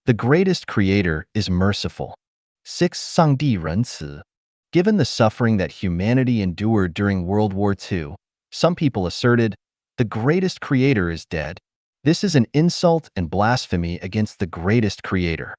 The greatest creator is merciful. 6. 上帝仁慈. Given the suffering that humanity endured during World War II, some people asserted, the greatest creator is dead. This is an insult and blasphemy against the greatest creator.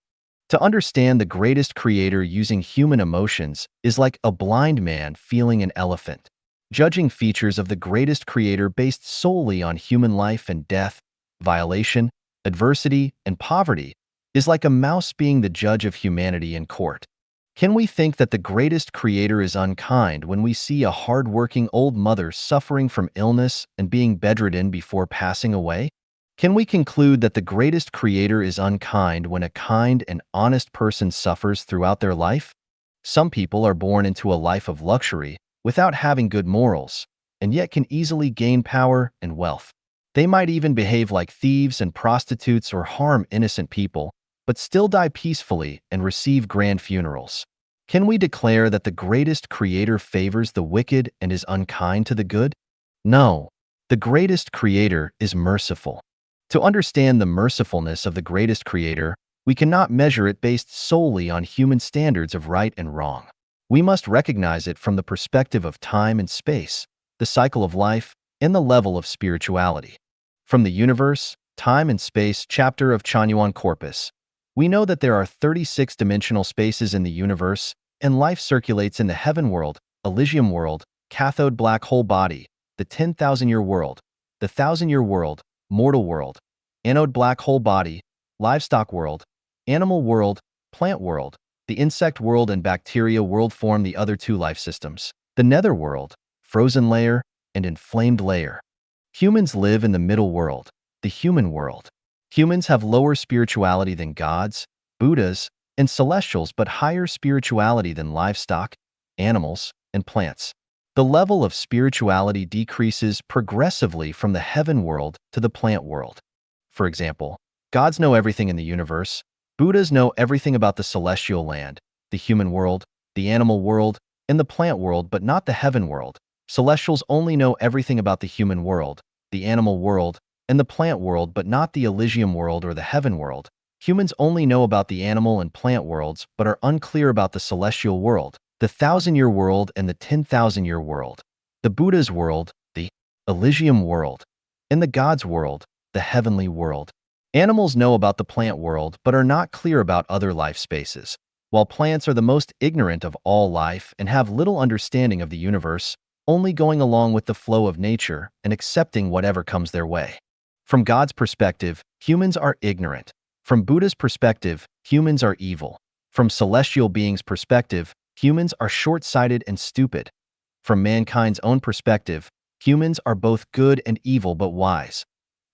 To understand the greatest creator using human emotions is like a blind man feeling an elephant. Judging features of the greatest creator based solely on human life and death, violation, adversity, and poverty is like a mouse being the judge of humanity in court. Can we think that the greatest creator is unkind when we see a hard-working old mother suffering from illness and being bedridden before passing away? Can we conclude that the greatest creator is unkind when a kind and honest person suffers throughout their life? Some people are born into a life of luxury without having good morals, and yet can easily gain power and wealth. They might even behave like thieves and prostitutes or harm innocent people, but still die peacefully and receive grand funerals. Can we declare that the greatest creator favors the wicked and is unkind to the good? No. The greatest creator is merciful. To understand the mercifulness of the greatest creator, we cannot measure it based solely on human standards of right and wrong. We must recognize it from the perspective of time and space, the cycle of life, and the level of spirituality. From the Universe, Time and Space chapter of Chanyuan Corpus, we know that there are 36-dimensional spaces in the universe, and life circulates in the heaven world, Elysium world, cathode black hole body, the 10,000-year world, the 1,000-year world, mortal world, anode black hole body, livestock world, animal world, plant world, the insect world and bacteria world form the other two life systems, the nether world, frozen layer, and inflamed layer. Humans live in the middle world, the human world. Humans have lower spirituality than gods, Buddhas, and celestials, but higher spirituality than livestock, animals, and plants. The level of spirituality decreases progressively from the heaven world to the plant world. For example, gods know everything in the universe, Buddhas know everything about the celestial land, the human world, the animal world, and the plant world, but not the heaven world. Celestials only know everything about the human world, the animal world, and the plant world, but not the Elysium world or the heaven world. Humans only know about the animal and plant worlds, but are unclear about the celestial world, the 1,000-year world and the 10,000-year world, the Buddha's world, the Elysium world, and the God's world, the heavenly world. Animals know about the plant world, but are not clear about other life spaces. While plants are the most ignorant of all life and have little understanding of the universe, only going along with the flow of nature and accepting whatever comes their way. From God's perspective, humans are ignorant. From Buddha's perspective, humans are evil. From celestial beings' perspective, humans are short-sighted and stupid. From mankind's own perspective, humans are both good and evil but wise.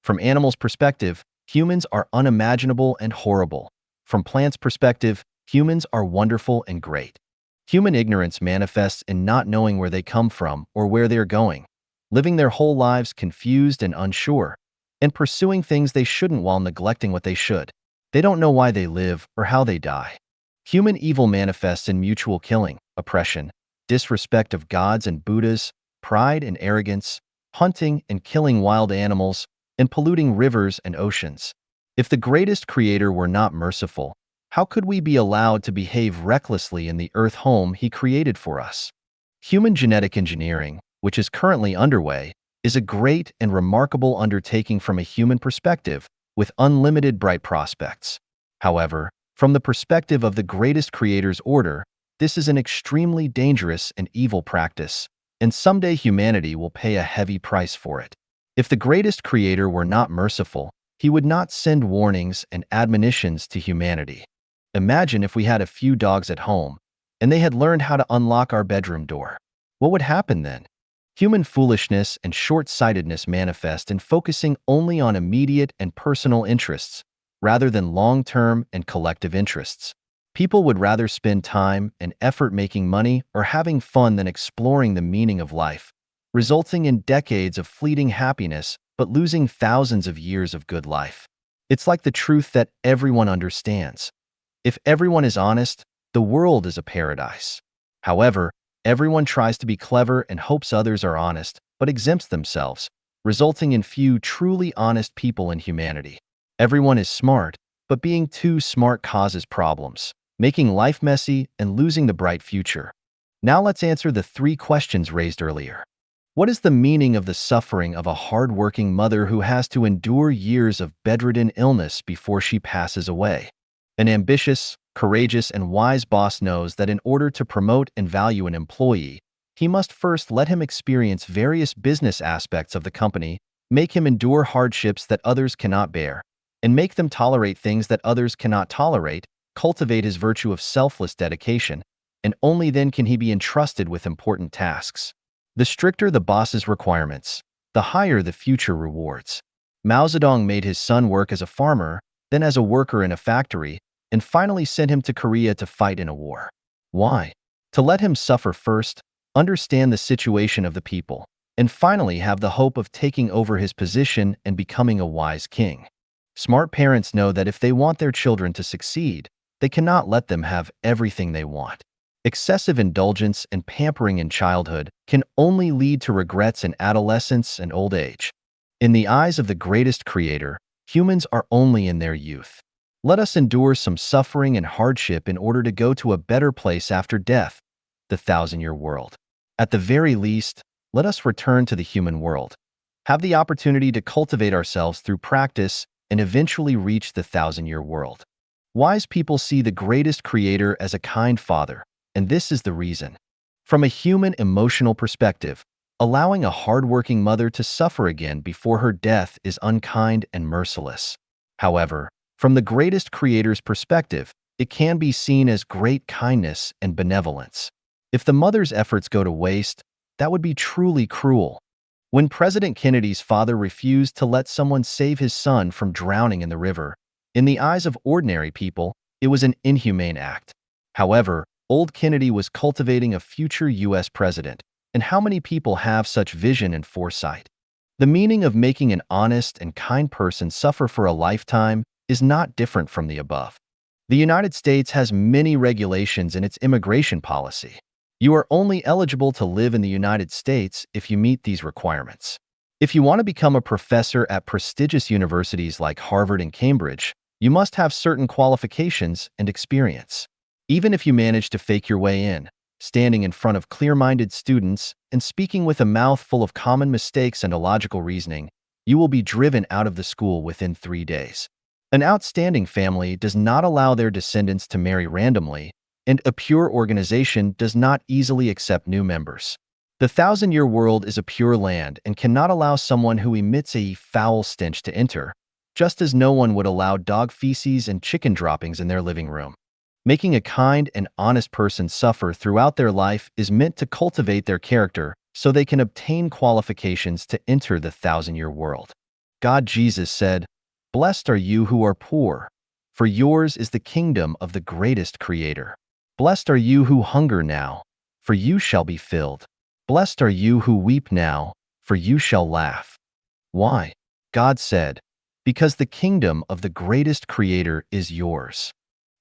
From animals' perspective, humans are unimaginable and horrible. From plants' perspective, humans are wonderful and great. Human ignorance manifests in not knowing where they come from or where they are going, living their whole lives confused and unsure, and pursuing things they shouldn't while neglecting what they should. They don't know why they live or how they die. Human evil manifests in mutual killing, oppression, disrespect of gods and Buddhas, pride and arrogance, hunting and killing wild animals, and polluting rivers and oceans. If the greatest creator were not merciful, how could we be allowed to behave recklessly in the earth home he created for us? Human genetic engineering, which is currently underway, is a great and remarkable undertaking from a human perspective, with unlimited bright prospects. However, from the perspective of the greatest creator's order, this is an extremely dangerous and evil practice, and someday humanity will pay a heavy price for it. If the greatest creator were not merciful, he would not send warnings and admonitions to humanity. Imagine if we had a few dogs at home, and they had learned how to unlock our bedroom door. What would happen then? Human foolishness and short-sightedness manifest in focusing only on immediate and personal interests, rather than long-term and collective interests. People would rather spend time and effort making money or having fun than exploring the meaning of life, resulting in decades of fleeting happiness but losing thousands of years of good life. It's like the truth that everyone understands. If everyone is honest, the world is a paradise. However, everyone tries to be clever and hopes others are honest, but exempts themselves, resulting in few truly honest people in humanity. Everyone is smart, but being too smart causes problems, making life messy and losing the bright future. Now let's answer the three questions raised earlier. What is the meaning of the suffering of a hard-working mother who has to endure years of bedridden illness before she passes away? An ambitious, courageous, and wise boss knows that in order to promote and value an employee, he must first let him experience various business aspects of the company, make him endure hardships that others cannot bear, and make them tolerate things that others cannot tolerate, cultivate his virtue of selfless dedication, and only then can he be entrusted with important tasks. The stricter the boss's requirements, the higher the future rewards. Mao Zedong made his son work as a farmer, then as a worker in a factory, and finally sent him to Korea to fight in a war. Why? To let him suffer first, understand the situation of the people, and finally have the hope of taking over his position and becoming a wise king. Smart parents know that if they want their children to succeed, they cannot let them have everything they want. Excessive indulgence and pampering in childhood can only lead to regrets in adolescence and old age. In the eyes of the greatest creator, humans are only in their youth. Let us endure some suffering and hardship in order to go to a better place after death, the thousand-year world. At the very least, let us return to the human world, have the opportunity to cultivate ourselves through practice, and eventually reach the thousand-year world. Wise people see the greatest creator as a kind father, and this is the reason. From a human emotional perspective, allowing a hardworking mother to suffer again before her death is unkind and merciless. However, from the greatest creator's perspective, it can be seen as great kindness and benevolence. If the mother's efforts go to waste, that would be truly cruel. When President Kennedy's father refused to let someone save his son from drowning in the river, in the eyes of ordinary people, it was an inhumane act. However, old Kennedy was cultivating a future U.S. president, and how many people have such vision and foresight? The meaning of making an honest and kind person suffer for a lifetime is not different from the above. The United States has many regulations in its immigration policy. You are only eligible to live in the United States if you meet these requirements. If you want to become a professor at prestigious universities like Harvard and Cambridge, you must have certain qualifications and experience. Even if you manage to fake your way in, standing in front of clear-minded students and speaking with a mouth full of common mistakes and illogical reasoning, you will be driven out of the school within 3 days. An outstanding family does not allow their descendants to marry randomly, and a pure organization does not easily accept new members. The thousand-year world is a pure land and cannot allow someone who emits a foul stench to enter, just as no one would allow dog feces and chicken droppings in their living room. Making a kind and honest person suffer throughout their life is meant to cultivate their character so they can obtain qualifications to enter the thousand-year world. God Jesus said, "Blessed are you who are poor, for yours is the kingdom of the greatest creator. Blessed are you who hunger now, for you shall be filled. Blessed are you who weep now, for you shall laugh." Why? God said, "Because the kingdom of the greatest creator is yours."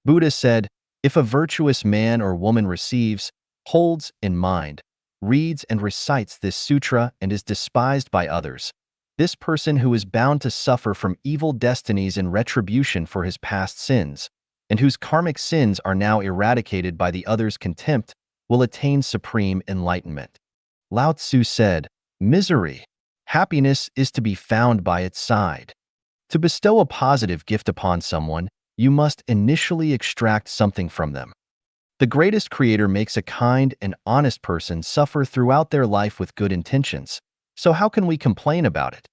Buddha said, "If a virtuous man or woman receives, holds in mind, reads and recites this sutra and is despised by others, this person who is bound to suffer from evil destinies in retribution for his past sins, and whose karmic sins are now eradicated by the other's contempt, will attain supreme enlightenment." Lao Tzu said, "Misery, happiness is to be found by its side." To bestow a positive gift upon someone, you must initially extract something from them. The greatest creator makes a kind and honest person suffer throughout their life with good intentions, so how can we complain about it?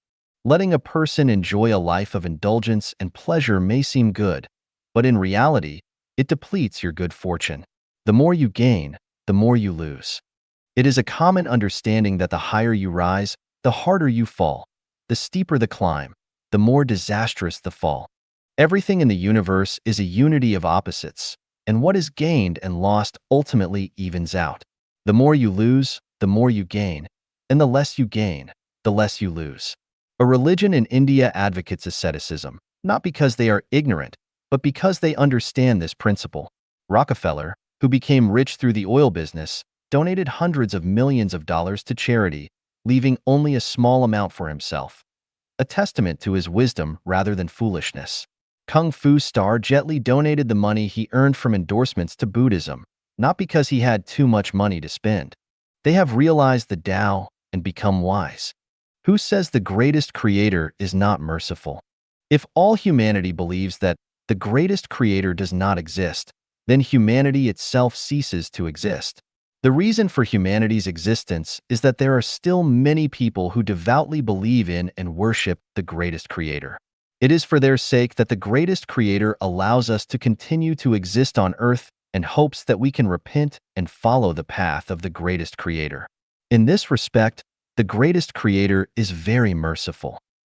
Letting a person enjoy a life of indulgence and pleasure may seem good, but in reality, it depletes your good fortune. The more you gain, the more you lose. It is a common understanding that the higher you rise, the harder you fall. The steeper the climb, the more disastrous the fall. Everything in the universe is a unity of opposites, and what is gained and lost ultimately evens out. The more you lose, the more you gain, and the less you gain, the less you lose. A religion in India advocates asceticism, not because they are ignorant, but because they understand this principle. Rockefeller, who became rich through the oil business, donated hundreds of millions of dollars to charity, leaving only a small amount for himself. A testament to his wisdom rather than foolishness. Kung Fu star Jet Li donated the money he earned from endorsements to Buddhism, not because he had too much money to spend. They have realized the Tao and become wise. Who says the greatest creator is not merciful? If all humanity believes that the greatest creator does not exist, then humanity itself ceases to exist. The reason for humanity's existence is that there are still many people who devoutly believe in and worship the greatest creator. It is for their sake that the greatest creator allows us to continue to exist on earth and hopes that we can repent and follow the path of the greatest creator. In this respect, the greatest creator is very merciful.